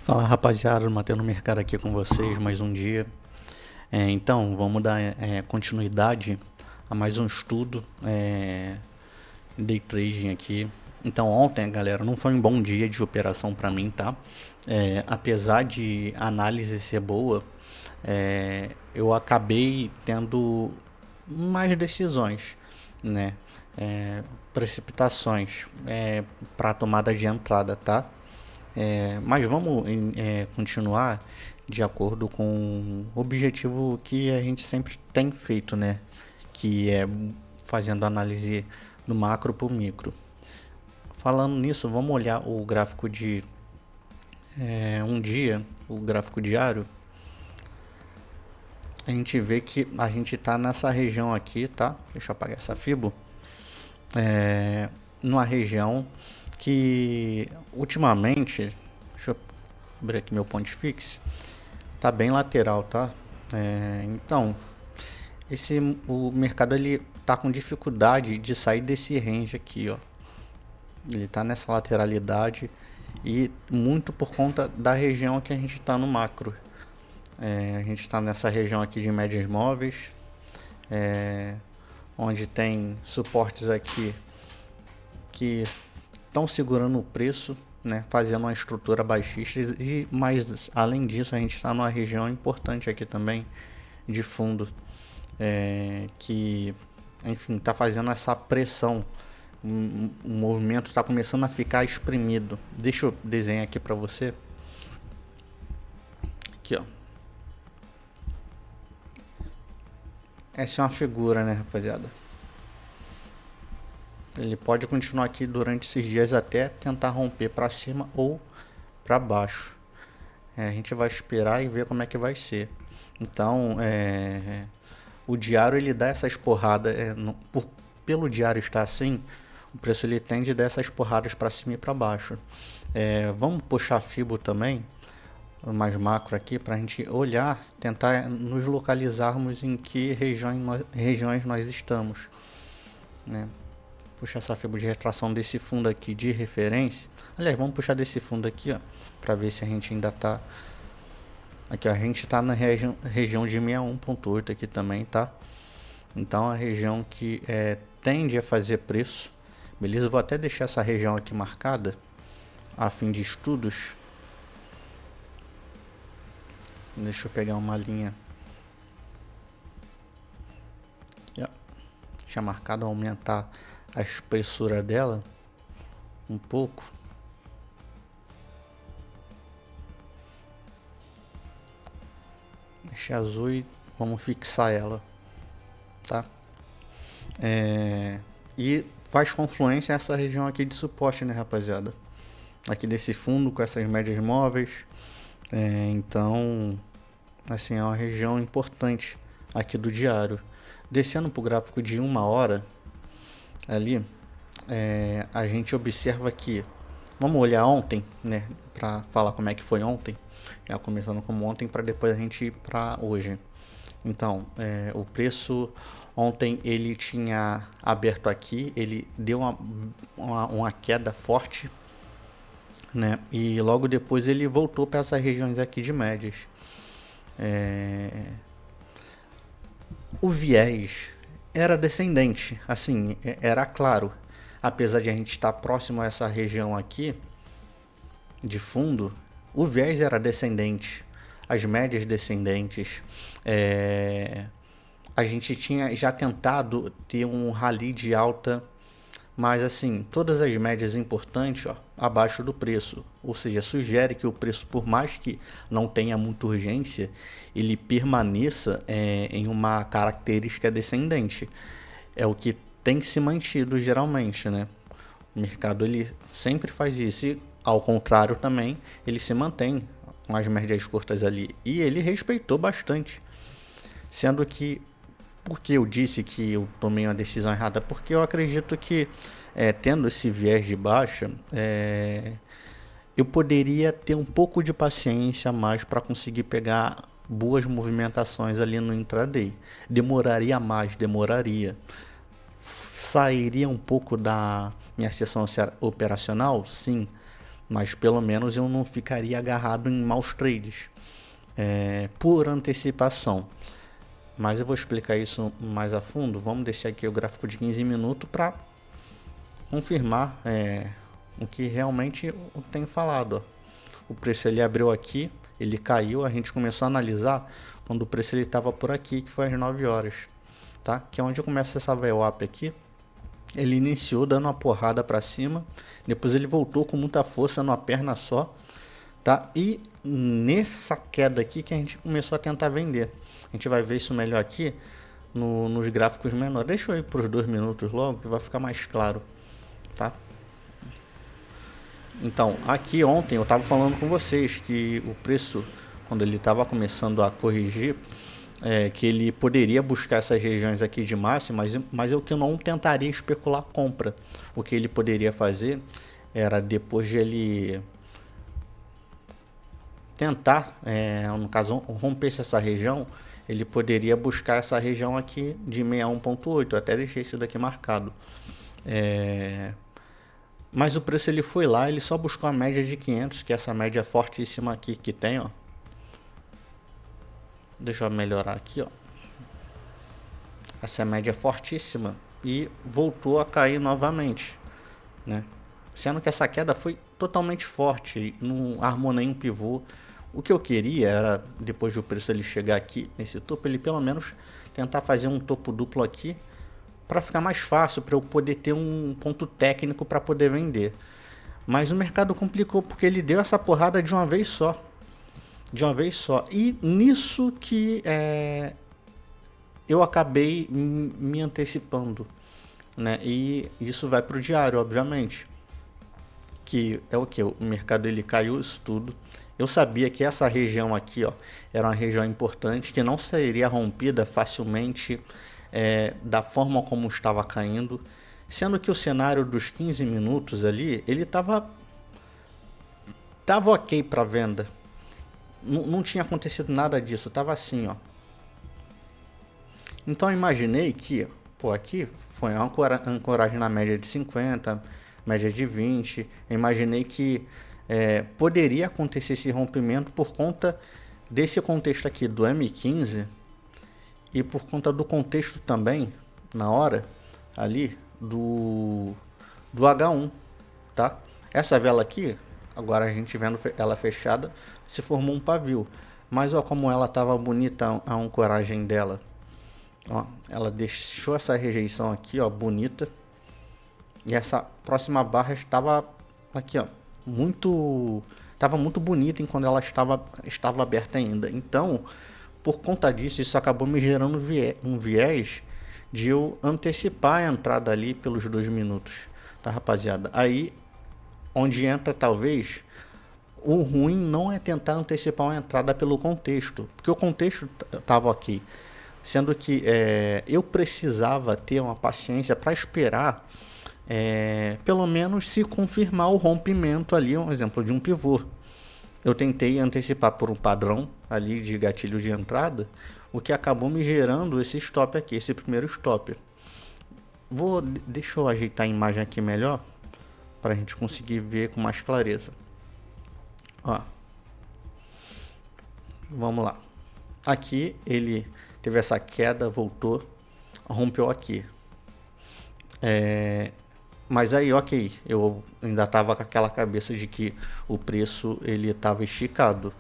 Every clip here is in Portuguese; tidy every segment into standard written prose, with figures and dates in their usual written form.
Fala rapaziada, Matando o Mercado aqui com vocês mais um dia. Então, vamos dar continuidade a mais um estudo day trading aqui. Então, ontem, galera, não foi um bom dia de operação para mim, tá? Apesar de a análise ser boa, eu acabei tendo mais decisões, né? Precipitações para tomada de entrada, tá? Mas vamos continuar de acordo com o objetivo que a gente sempre tem feito, né? Que é fazendo análise do macro para o micro. Falando nisso, vamos olhar o gráfico de um dia, o gráfico diário. A gente vê que a gente está nessa região aqui, tá? Deixa eu apagar essa fibo. Numa região que ultimamente, deixa eu abrir aqui meu ponto fixo, tá bem lateral, tá? Então, o mercado ele tá com dificuldade de sair desse range aqui, ó. Ele tá nessa lateralidade e muito por conta da região que a gente tá no macro. A gente está nessa região aqui de médias móveis, onde tem suportes aqui que estão segurando o preço, né, fazendo uma estrutura baixista, mas além disso a gente está numa região importante aqui também de fundo, que enfim está fazendo essa pressão. O movimento está começando a ficar espremido. Deixa eu desenhar aqui para você. Aqui, ó. Essa é uma figura, né, rapaziada? Ele pode continuar aqui durante esses dias até tentar romper para cima ou para baixo. A gente vai esperar e ver como é que vai ser. Então, o diário ele dá essas porradas. Pelo diário estar assim, o preço ele tende a dar essas porradas para cima e para baixo. Vamos puxar FIBO também, mais macro aqui, para a gente olhar, tentar nos localizarmos em que regiões nós estamos, né? Puxar essa fibra de retração desse fundo aqui de referência. Aliás, vamos puxar desse fundo aqui, ó, para ver se a gente ainda tá aqui, ó, a gente tá na região de 61.8 aqui também, tá? Então a região que tende a fazer preço, beleza? Eu vou até deixar essa região aqui marcada a fim de estudos. Deixa eu pegar uma linha aqui, ó. Deixa marcado, aumentar a espessura dela um pouco. Deixa azul e vamos fixar ela, tá? E faz confluência essa região aqui de suporte, né, rapaziada? Aqui desse fundo com essas médias móveis. Então, assim, é uma região importante aqui do diário. Descendo para o gráfico de 1 hora, ali, a gente observa que, vamos olhar ontem, né, para falar como é que foi ontem, já começando como ontem, para depois a gente ir para hoje. Então, o preço ontem ele tinha aberto aqui, ele deu uma queda forte, né, e logo depois ele voltou para essas regiões aqui de médias. O viés era descendente, assim, era claro. Apesar de a gente estar próximo a essa região aqui de fundo, o viés era descendente, as médias descendentes. A gente tinha já tentado ter um rally de alta, mas assim, todas as médias importantes, ó, abaixo do preço. Ou seja, sugere que o preço, por mais que não tenha muita urgência, ele permaneça em uma característica descendente. É o que tem se mantido geralmente, né? O mercado ele sempre faz isso. E, ao contrário também, ele se mantém com as médias curtas ali. E ele respeitou bastante. Sendo que, porque eu disse que eu tomei uma decisão errada? Porque eu acredito que, tendo esse viés de baixa, eu poderia ter um pouco de paciência a mais para conseguir pegar boas movimentações ali no intraday. Demoraria mais, demoraria. Sairia um pouco da minha sessão operacional, sim, mas pelo menos eu não ficaria agarrado em maus trades por antecipação. Mas eu vou explicar isso mais a fundo. Vamos deixar aqui o gráfico de 15 minutos para confirmar o que realmente eu tenho falado. O preço ele abriu aqui, ele caiu, a gente começou a analisar quando o preço ele estava por aqui, que foi às 9 horas, tá? Que é onde começa essa VWAP aqui. Ele iniciou dando uma porrada para cima, depois ele voltou com muita força numa perna só, tá? E nessa queda aqui que a gente começou a tentar vender. A gente vai ver isso melhor aqui nos gráficos menores. Deixa eu ir para os 2 minutos logo, que vai ficar mais claro, tá? Então, aqui ontem eu estava falando com vocês que o preço, quando ele estava começando a corrigir, que ele poderia buscar essas regiões aqui de máxima, mas eu que não tentaria especular compra. O que ele poderia fazer era, depois de ele tentar, no caso, rompesse essa região, ele poderia buscar essa região aqui de 61.8. Eu até deixei isso daqui marcado. Mas o preço ele foi lá, ele só buscou a média de 500, que é essa média fortíssima aqui que tem, ó. Deixa eu melhorar aqui, ó. Essa média é fortíssima e voltou a cair novamente, né? Sendo que essa queda foi totalmente forte, não armou nenhum pivô. O que eu queria era, depois do preço ele chegar aqui nesse topo, ele pelo menos tentar fazer um topo duplo aqui, para ficar mais fácil, para eu poder ter um ponto técnico para poder vender. Mas o mercado complicou porque ele deu essa porrada de uma vez só. De uma vez só. E nisso que eu acabei me antecipando, né? E isso vai para o diário, obviamente. Que é o que? O mercado ele caiu isso tudo. Eu sabia que essa região aqui, ó, era uma região importante, que não seria rompida facilmente da forma como estava caindo. Sendo que o cenário dos 15 minutos ali, ele tava ok para venda. Não tinha acontecido nada disso, tava assim, ó. Então eu imaginei que, pô, aqui foi uma ancoragem na média de 50, média de 20. Eu imaginei que poderia acontecer esse rompimento por conta desse contexto aqui do M15 e por conta do contexto também, na hora, ali, do H1, tá? Essa vela aqui, agora a gente vendo ela fechada, se formou um pavio. Mas ó, como ela estava bonita a ancoragem dela. Ó, ela deixou essa rejeição aqui, ó, bonita. E essa próxima barra estava aqui, ó, estava muito bonita enquanto ela estava aberta ainda. Então, por conta disso, isso acabou me gerando um viés de eu antecipar a entrada ali pelos 2 minutos, tá, rapaziada? Aí, onde entra talvez, o ruim não é tentar antecipar uma entrada pelo contexto, porque o contexto estava ok, sendo que eu precisava ter uma paciência para esperar pelo menos se confirmar o rompimento ali, um exemplo de um pivô. Eu tentei antecipar por um padrão ali de gatilho de entrada, o que acabou me gerando esse stop aqui, esse primeiro stop. Deixa eu ajeitar a imagem aqui melhor, para a gente conseguir ver com mais clareza. Ó, vamos lá. Aqui ele teve essa queda, voltou, rompeu aqui. Mas aí, ok, eu ainda estava com aquela cabeça de que o preço ele estava esticado.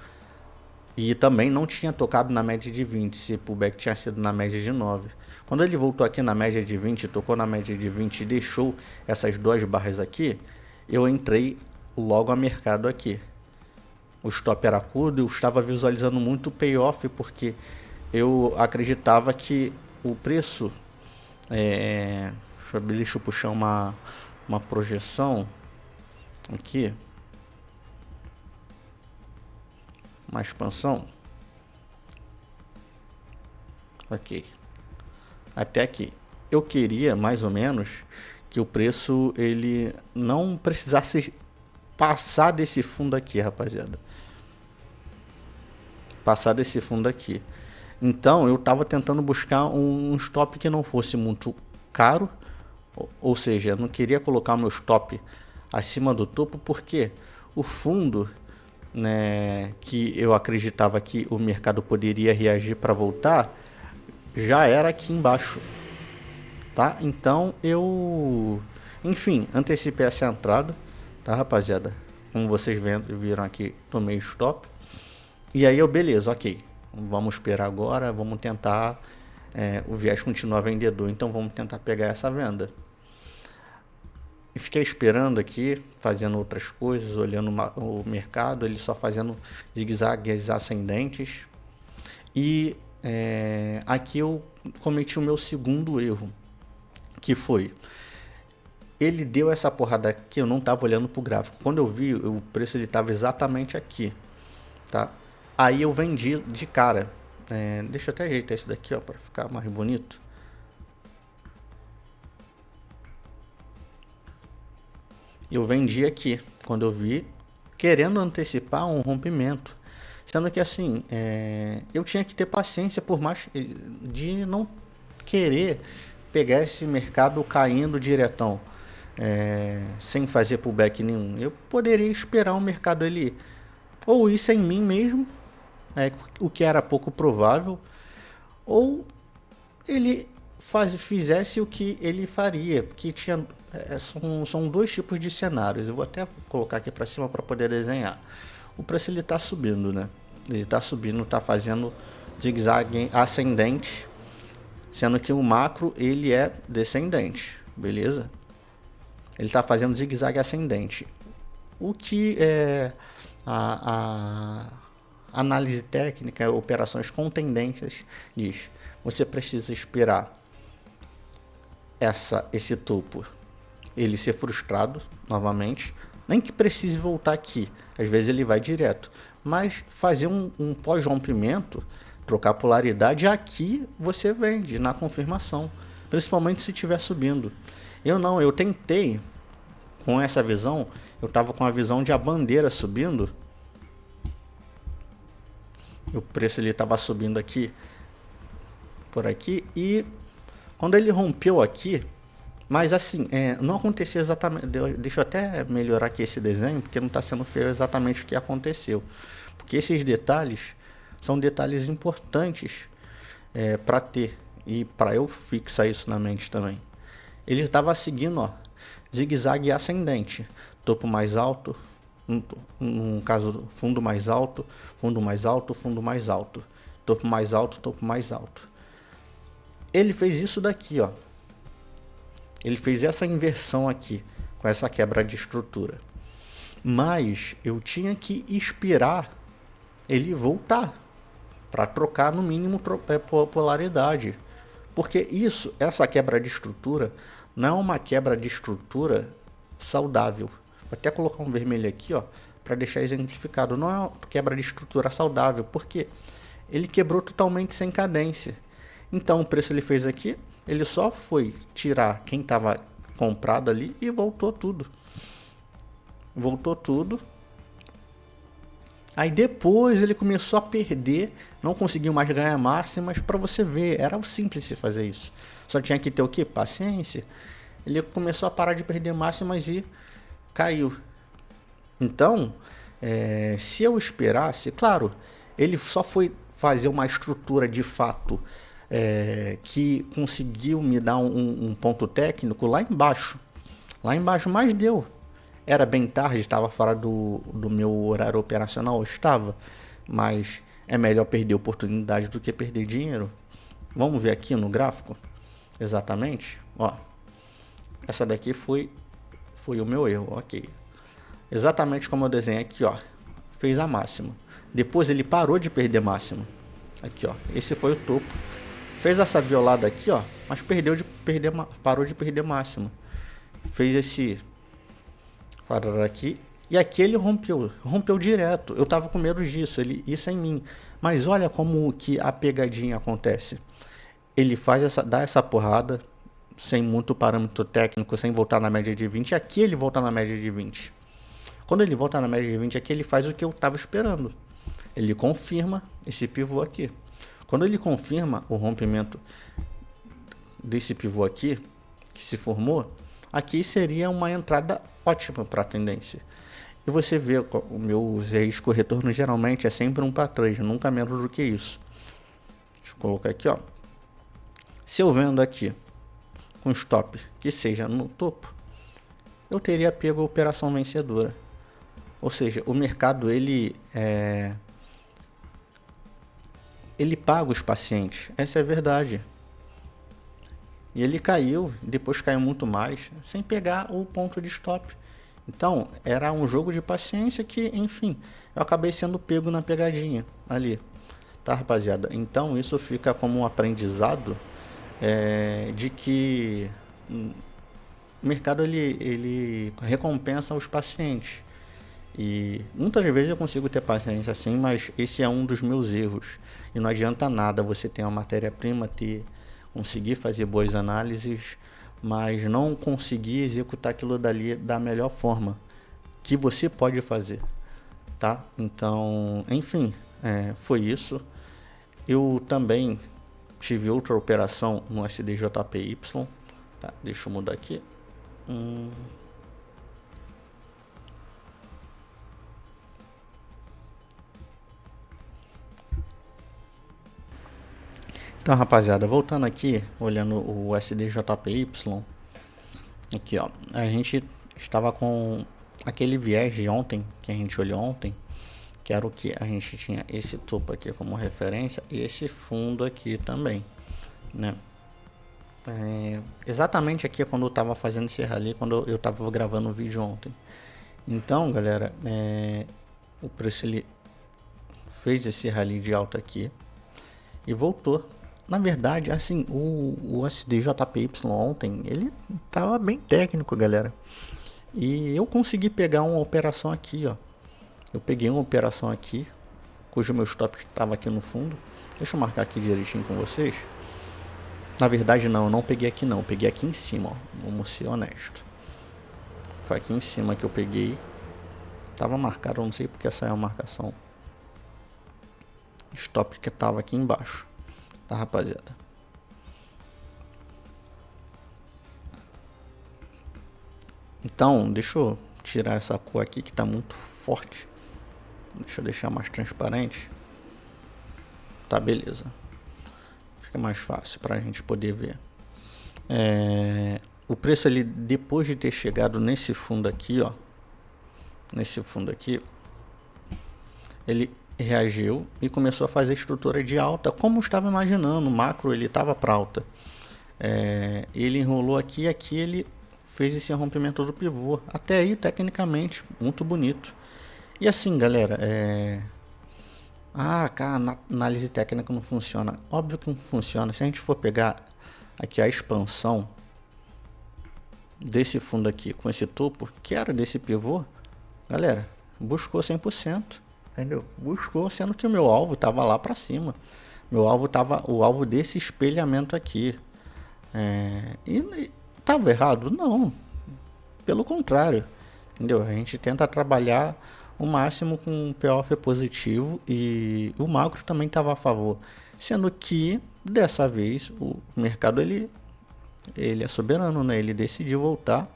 E também não tinha tocado na média de 20, se o pullback tinha sido na média de 9. Quando ele voltou aqui na média de 20, tocou na média de 20 e deixou essas 2 barras aqui, eu entrei logo a mercado aqui. O stop era curto, eu estava visualizando muito o payoff, porque eu acreditava que o preço... deixa eu puxar uma projeção aqui. Uma expansão. Ok. Até aqui. Eu queria, mais ou menos, que o preço ele não precisasse passar desse fundo aqui, rapaziada. Passar desse fundo aqui. Então, eu estava tentando buscar um stop que não fosse muito caro. Ou seja, eu não queria colocar meu stop acima do topo, porque o fundo, né, que eu acreditava que o mercado poderia reagir para voltar, já era aqui embaixo, tá? Então eu, enfim, antecipei essa entrada, tá, rapaziada? Como vocês viram aqui, tomei stop. E aí eu, beleza, ok, vamos esperar agora, vamos tentar, o viés continua vendedor, então vamos tentar pegar essa venda. E fiquei esperando aqui, fazendo outras coisas, olhando o mercado, ele só fazendo zigue-zagues ascendentes. E aqui eu cometi o meu segundo erro, que foi, ele deu essa porrada aqui, eu não estava olhando para o gráfico. Quando eu vi, o preço ele estava exatamente aqui, tá? Aí eu vendi de cara. Deixa eu até ajeitar isso daqui, ó, para ficar mais bonito. Eu vendi aqui, quando eu vi, querendo antecipar um rompimento. Sendo que assim, eu tinha que ter paciência por mais de não querer pegar esse mercado caindo diretão, sem fazer pullback nenhum. Eu poderia esperar o mercado ele ou ir sem mim mesmo, o que era pouco provável, ou ele fizesse o que ele faria, porque são dois tipos de cenários. Eu vou até colocar aqui para cima para poder desenhar. O preço ele está subindo, né? Ele está subindo, está fazendo zigue-zague ascendente, sendo que o macro ele é descendente, beleza? Ele está fazendo zigue-zague ascendente. O que a análise técnica, operações com tendências diz: você precisa esperar esse topo ele ser frustrado novamente, nem que precise voltar aqui, às vezes ele vai direto, mas fazer um pós-rompimento, trocar polaridade, aqui você vende na confirmação, principalmente se estiver subindo. Eu tentei com essa visão, eu estava com a visão de a bandeira subindo, o preço ele estava subindo aqui, por aqui, e quando ele rompeu aqui, mas assim, não acontecia exatamente, deixa eu até melhorar aqui esse desenho, porque não está sendo feio exatamente o que aconteceu, porque esses detalhes são detalhes importantes para ter, e para eu fixar isso na mente também. Ele estava seguindo, ó, zigue-zague ascendente, topo mais alto, no caso fundo mais alto, fundo mais alto, fundo mais alto, topo mais alto, topo mais alto. Ele fez isso daqui, ó. Ele fez essa inversão aqui, com essa quebra de estrutura. Mas eu tinha que esperar ele voltar, para trocar no mínimo polaridade. Porque essa quebra de estrutura, não é uma quebra de estrutura saudável. Vou até colocar um vermelho aqui, ó, para deixar exemplificado. Não é uma quebra de estrutura saudável, porque ele quebrou totalmente sem cadência. Então o preço ele fez aqui, ele só foi tirar quem estava comprado ali e voltou tudo. Voltou tudo. Aí depois ele começou a perder, não conseguiu mais ganhar máximas. Para você ver, era simples fazer isso. Só tinha que ter o quê? Paciência. Ele começou a parar de perder máximas e caiu. Então, se eu esperasse, claro, ele só foi fazer uma estrutura de fato que conseguiu me dar um ponto técnico lá embaixo. Lá embaixo, mas deu. Era bem tarde, estava fora do meu horário operacional, estava. Mas é melhor perder oportunidade do que perder dinheiro. Vamos ver aqui no gráfico. Exatamente. Ó, essa daqui foi o meu erro, ok. Exatamente como eu desenhei aqui, ó. Fez a máxima. Depois ele parou de perder máxima. Aqui, ó. Esse foi o topo. Fez essa violada aqui, ó, mas parou de perder máxima. Fez esse parar aqui e aqui ele rompeu direto. Eu tava com medo disso, isso é em mim. Mas olha como que a pegadinha acontece. Ele dá essa porrada sem muito parâmetro técnico, sem voltar na média de 20. Aqui ele volta na média de 20. Quando ele volta na média de 20, aqui ele faz o que eu tava esperando. Ele confirma esse pivô aqui. Quando ele confirma o rompimento desse pivô aqui, que se formou, aqui seria uma entrada ótima para a tendência. E você vê o meu risco retorno geralmente é sempre 1 para 3, nunca menos do que isso. Deixa eu colocar aqui, ó. Se eu vendo aqui com stop que seja no topo, eu teria pego a operação vencedora. Ou seja, o mercado ele paga os pacientes, essa é a verdade. E ele caiu, depois caiu muito mais, sem pegar o ponto de stop. Então, era um jogo de paciência que, enfim, eu acabei sendo pego na pegadinha ali, tá, rapaziada? Então, isso fica como um aprendizado de que o mercado ele recompensa os pacientes. E muitas vezes eu consigo ter paciência assim, mas esse é um dos meus erros. E não adianta nada você ter uma matéria-prima, conseguir fazer boas análises, mas não conseguir executar aquilo dali da melhor forma que você pode fazer, tá? Então, enfim, foi isso. Eu também tive outra operação no SDJPY, tá? Deixa eu mudar aqui. Então, rapaziada, voltando aqui, olhando o SDJPY, aqui ó, a gente estava com aquele viés de ontem, que a gente olhou ontem, que era o que a gente tinha esse topo aqui como referência e esse fundo aqui também, né? Exatamente aqui quando eu estava fazendo esse rally, quando eu estava gravando o vídeo ontem. Então, galera, o preço ele fez esse rally de alta aqui e voltou. Na verdade, assim, o SDJPY ontem, ele tava bem técnico, galera. E eu consegui pegar uma operação aqui, ó. Eu peguei uma operação aqui, cujo meu stop estava aqui no fundo. Deixa eu marcar aqui direitinho com vocês. Na verdade, não, eu não peguei aqui não. Eu peguei aqui em cima, ó. Vamos ser honesto. Foi aqui em cima que eu peguei. Tava marcado, eu não sei porque essa é a marcação. Stop que tava aqui embaixo. Tá, rapaziada? Então, deixa eu tirar essa cor aqui que tá muito forte. Deixa eu deixar mais transparente. Tá, beleza. Fica mais fácil pra gente poder ver. O preço ali, depois de ter chegado nesse fundo aqui, ó. Nesse fundo aqui, ele reagiu e começou a fazer estrutura de alta, como eu estava imaginando. O macro ele estava para alta. Ele enrolou aqui e aqui ele fez esse rompimento do pivô. Até aí, tecnicamente, muito bonito. E assim, galera, cara, a análise técnica não funciona. Óbvio que não funciona. Se a gente for pegar aqui a expansão desse fundo aqui com esse topo, que era desse pivô, galera, buscou 100%. Entendeu? Buscou, sendo que o meu alvo estava lá para cima. Meu alvo estava o alvo desse espelhamento aqui. E estava errado? Não. Pelo contrário. Entendeu? A gente tenta trabalhar o máximo com um payoff positivo e o macro também estava a favor. Sendo que, dessa vez, o mercado ele é soberano, né? Ele decidiu voltar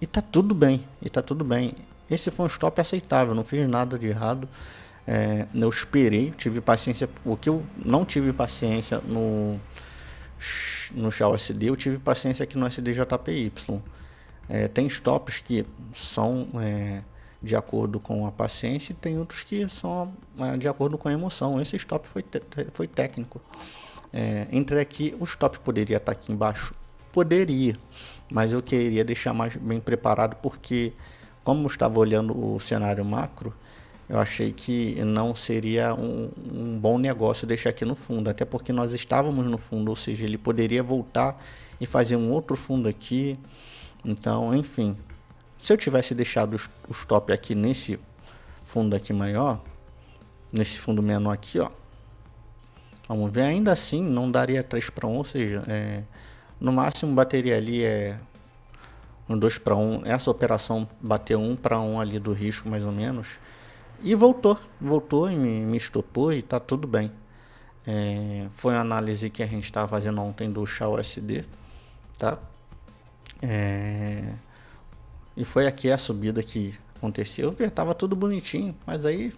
e tá tudo bem. Esse foi um stop aceitável, não fiz nada de errado. Eu esperei, tive paciência. O que eu não tive paciência no XAUSD, eu tive paciência aqui no SDJPY. Tem stops que são de acordo com a paciência e tem outros que são de acordo com a emoção. Esse stop foi técnico. Entre aqui, o stop poderia estar aqui embaixo? Poderia, mas eu queria deixar mais bem preparado porque, como eu estava olhando o cenário macro, eu achei que não seria um bom negócio deixar aqui no fundo, até porque nós estávamos no fundo, ou seja, ele poderia voltar e fazer um outro fundo aqui. Então, enfim, se eu tivesse deixado o stop aqui nesse fundo aqui maior, nesse fundo menor aqui, ó, vamos ver, ainda assim não daria 3 para 1, ou seja, no máximo bateria ali um 2 para 1, essa operação bateu 1 para 1 ali do risco mais ou menos. E voltou e me estopou e tá tudo bem. Foi uma análise que a gente estava fazendo ontem do XAUSD, tá? E foi aqui a subida que aconteceu, tava tudo bonitinho, mas aí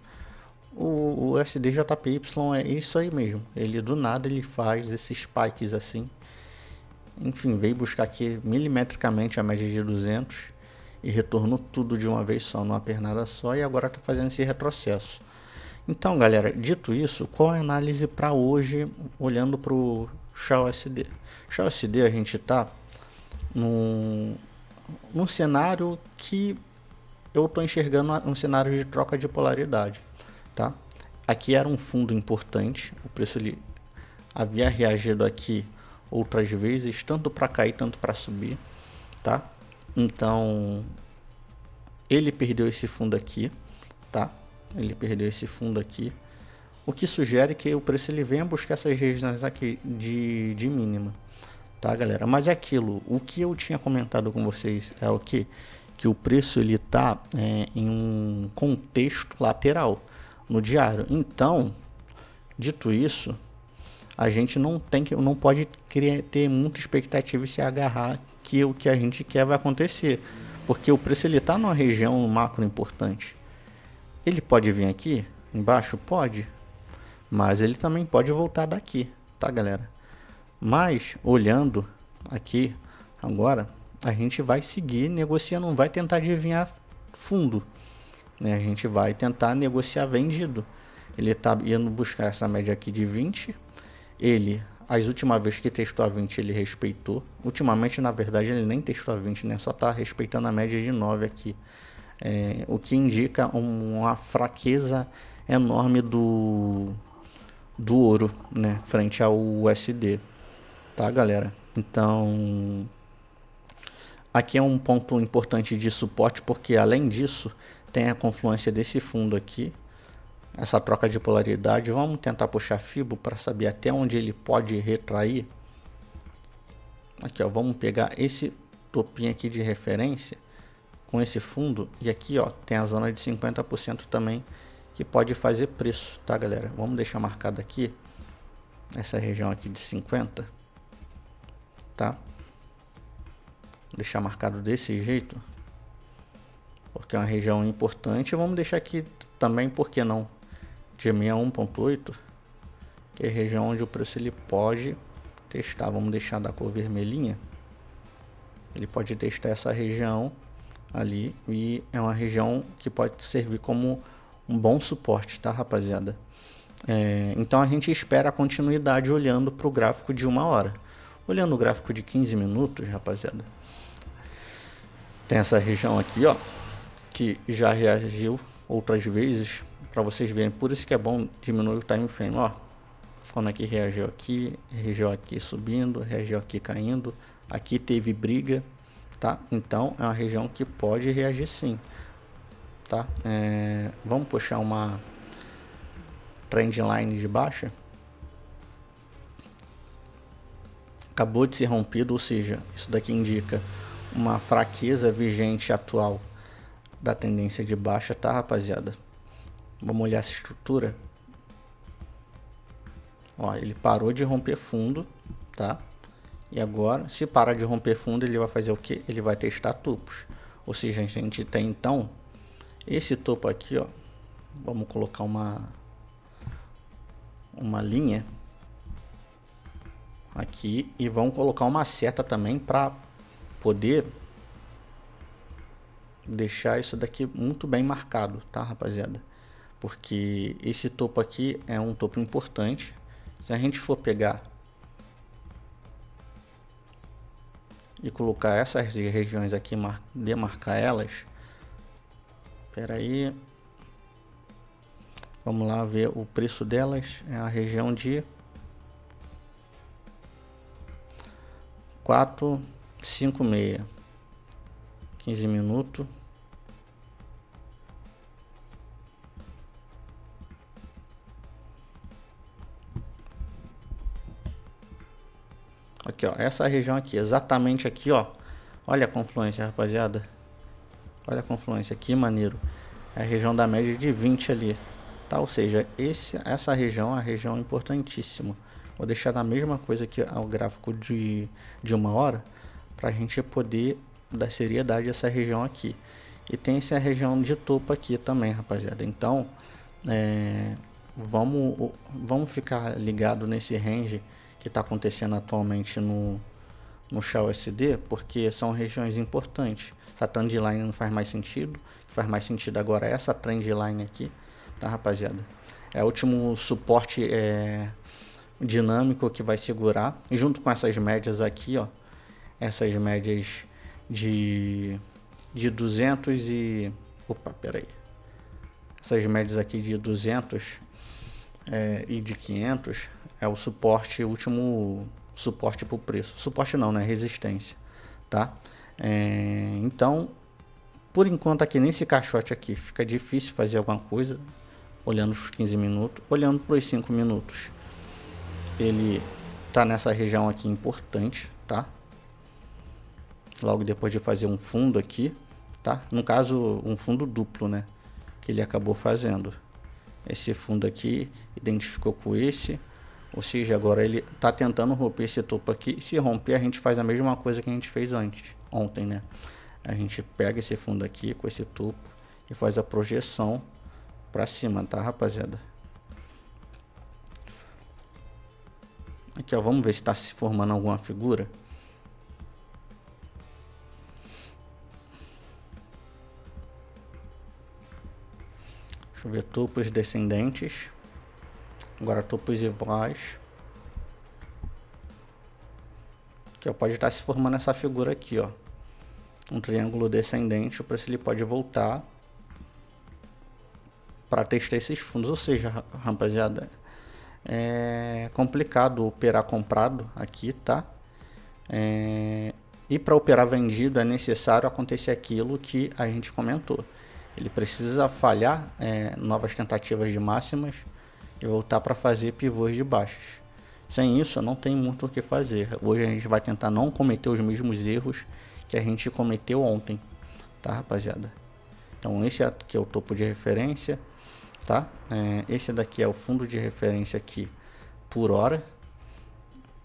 o USDJPY é isso aí mesmo. Ele do nada ele faz esses spikes assim. Enfim, veio buscar aqui milimetricamente a média de 200 e retornou tudo de uma vez só, numa pernada só, e agora está fazendo esse retrocesso. Então, galera, dito isso, qual é a análise para hoje, olhando para o XAUSD? XAUSD a gente está num cenário que eu estou enxergando um cenário de troca de polaridade, tá? Aqui era um fundo importante, o preço ele havia reagido aqui outras vezes, tanto para cair, tanto para subir, tá? Então, ele perdeu esse fundo aqui, tá? Ele perdeu esse fundo aqui, o que sugere que o preço ele venha buscar essas regiões aqui de mínima, tá, galera? Mas é aquilo, o que eu tinha comentado com vocês é o que o preço ele tá em um contexto lateral no diário. Então, dito isso, a gente não pode ter muita expectativa e se agarrar que o que a gente quer vai acontecer, porque o preço ele tá numa região macro importante. Ele pode vir aqui embaixo? Pode, mas ele também pode voltar daqui, tá, galera? Mas olhando aqui agora, a gente vai seguir negociando, não vai tentar adivinhar fundo, né? A gente vai tentar negociar vendido. Ele tá indo buscar essa média aqui de 20. Ele, as últimas vezes que testou a 20, ele respeitou. Ultimamente, na verdade, ele nem testou a 20, né? Só tá respeitando a média de 9 aqui. O que indica uma fraqueza enorme do ouro, né? Frente ao USD. Tá, galera? Então, aqui é um ponto importante de suporte, porque além disso, tem a confluência desse fundo aqui, essa troca de polaridade. Vamos tentar puxar Fibo para saber até onde ele pode retrair. Aqui, ó, vamos pegar esse topinho aqui de referência com esse fundo, e aqui, ó, tem a zona de 50% também que pode fazer preço, tá, galera? Vamos deixar marcado aqui essa região aqui de 50, tá? Deixar marcado desse jeito, porque é uma região importante. Vamos deixar aqui também, por que não, de 61.8, que é a região onde o preço ele pode testar. Vamos deixar da cor vermelhinha. Ele pode testar essa região ali, e é uma região que pode servir como um bom suporte, tá, rapaziada? Então a gente espera a continuidade olhando para o gráfico de 1 hora. Olhando o gráfico de 15 minutos, rapaziada, tem essa região aqui, ó, que já reagiu outras vezes, para vocês verem. Por isso que é bom diminuir o time frame, ó. Quando aqui reagiu aqui subindo, reagiu aqui caindo, aqui teve briga, tá? Então é uma região que pode reagir sim, tá? Vamos puxar uma trendline de baixa. Acabou de ser rompido, ou seja, isso daqui indica uma fraqueza vigente atual da tendência de baixa, tá, rapaziada? Vamos olhar essa estrutura. Ó, ele parou de romper fundo, tá? E agora, se parar de romper fundo, ele vai fazer o que? Ele vai testar topos. Ou seja, a gente tem então esse topo aqui, ó. Vamos colocar uma linha aqui e vamos colocar uma seta também para poder deixar isso daqui muito bem marcado, tá, rapaziada? Porque esse topo aqui é um topo importante. Se a gente for pegar e colocar essas regiões aqui, demarcar elas, espera aí, vamos lá ver o preço delas. É a região de 456, 15 minutos. Aqui, ó, essa região aqui, exatamente aqui, ó. Olha a confluência, rapaziada. Olha a confluência, que maneiro. É a região da média de 20 ali, tá? Ou seja, essa região é uma região importantíssima. Vou deixar na mesma coisa que o gráfico de 1 hora, para a gente poder dar seriedade a essa região aqui. e tem essa região de topo aqui também, rapaziada. Então, vamos ficar ligado nesse range que está acontecendo atualmente no XAUSD, porque são regiões importantes. Essa trendline não faz mais sentido. O que faz mais sentido agora é essa trendline aqui, tá, rapaziada? É o último suporte dinâmico que vai segurar, junto com essas médias aqui, ó. Essas médias de 200 e... Opa, peraí. Essas médias aqui de 200 e de 500 é o suporte, o último suporte para o preço. Suporte não, né? Resistência, tá? Então, por enquanto aqui nesse caixote aqui fica difícil fazer alguma coisa olhando os 15 minutos, olhando para os 5 minutos. Ele tá nessa região aqui importante, tá? Logo depois de fazer um fundo aqui, tá? No caso, um fundo duplo, né? Que ele acabou fazendo. Esse fundo aqui identificou com esse, ou seja, agora ele tá tentando romper esse topo aqui. Se romper, a gente faz a mesma coisa que a gente fez ontem, né? A gente pega esse fundo aqui com esse topo e faz a projeção para cima, tá, rapaziada? Aqui, ó, vamos ver se está se formando alguma figura. Deixa eu ver, topos descendentes. Agora topos iguais. Aqui, ó, pode estar se formando essa figura aqui, ó. Um triângulo descendente, o preço ele pode voltar para testar esses fundos. Ou seja, rapaziada, é complicado operar comprado aqui, tá? E para operar vendido é necessário acontecer aquilo que a gente comentou. Ele precisa falhar novas tentativas de máximas e voltar para fazer pivôs de baixas. Sem isso, não tem muito o que fazer. Hoje a gente vai tentar não cometer os mesmos erros que a gente cometeu ontem, tá, rapaziada? Então esse aqui é o topo de referência, tá? Esse daqui é o fundo de referência aqui por hora.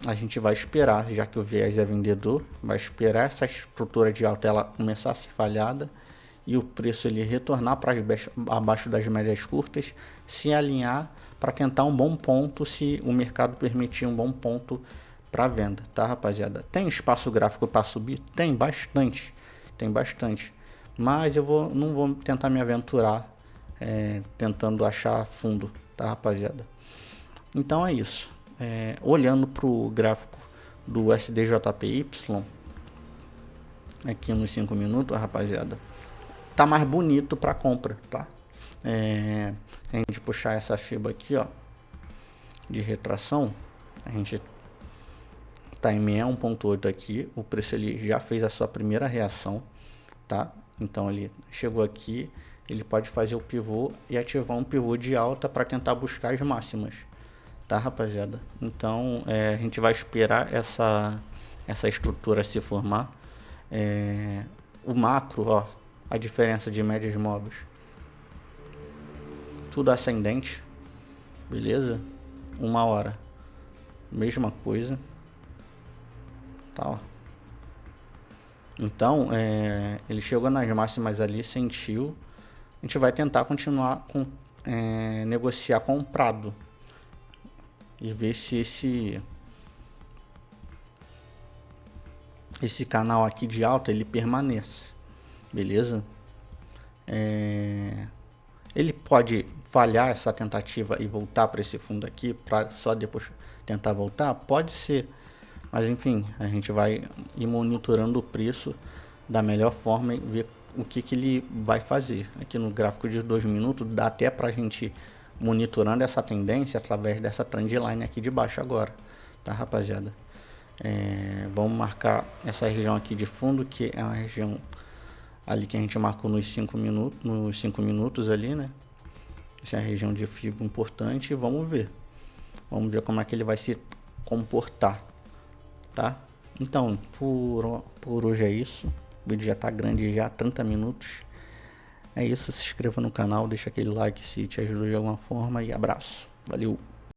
A gente vai esperar, já que o viés é vendedor, vai esperar essa estrutura de alta ela começar a ser falhada e o preço ele retornar para abaixo das médias curtas, se alinhar para tentar um bom ponto, se o mercado permitir um bom ponto para venda, tá, rapaziada? Tem espaço gráfico para subir? Tem bastante, mas eu não vou tentar me aventurar tentando achar fundo, tá, rapaziada? Então é isso. Olhando para o gráfico do SDJPY aqui nos 5 minutos, rapaziada, tá mais bonito para compra, tá? Se a gente puxar essa fibra aqui, ó, de retração, a gente tá em 61.8 aqui, o preço ele já fez a sua primeira reação, tá? Então ele chegou aqui, ele pode fazer o pivô e ativar um pivô de alta para tentar buscar as máximas, tá, rapaziada? Então a gente vai esperar essa estrutura se formar. O macro, ó, a diferença de médias móveis, tudo ascendente, beleza? 1 hora, mesma coisa, tá, ó. Então ele chegou nas máximas ali, sentiu. A gente vai tentar continuar com negociar comprado e ver se esse canal aqui de alta ele permanece, beleza? Ele pode falhar essa tentativa e voltar para esse fundo aqui para só depois tentar voltar, pode ser, mas enfim, a gente vai ir monitorando o preço da melhor forma e ver o que ele vai fazer. Aqui no gráfico de 2 minutos dá até para a gente monitorando essa tendência através dessa trendline aqui de baixo agora, tá, rapaziada? Vamos marcar essa região aqui de fundo, que é uma região ali que a gente marcou nos 5 minutos ali, né? Essa é a região de fibra importante e vamos ver como é que ele vai se comportar, tá? Então, por hoje é isso. O vídeo já tá grande, já 30 minutos. É isso, se inscreva no canal, deixa aquele like se te ajudou de alguma forma e abraço. Valeu!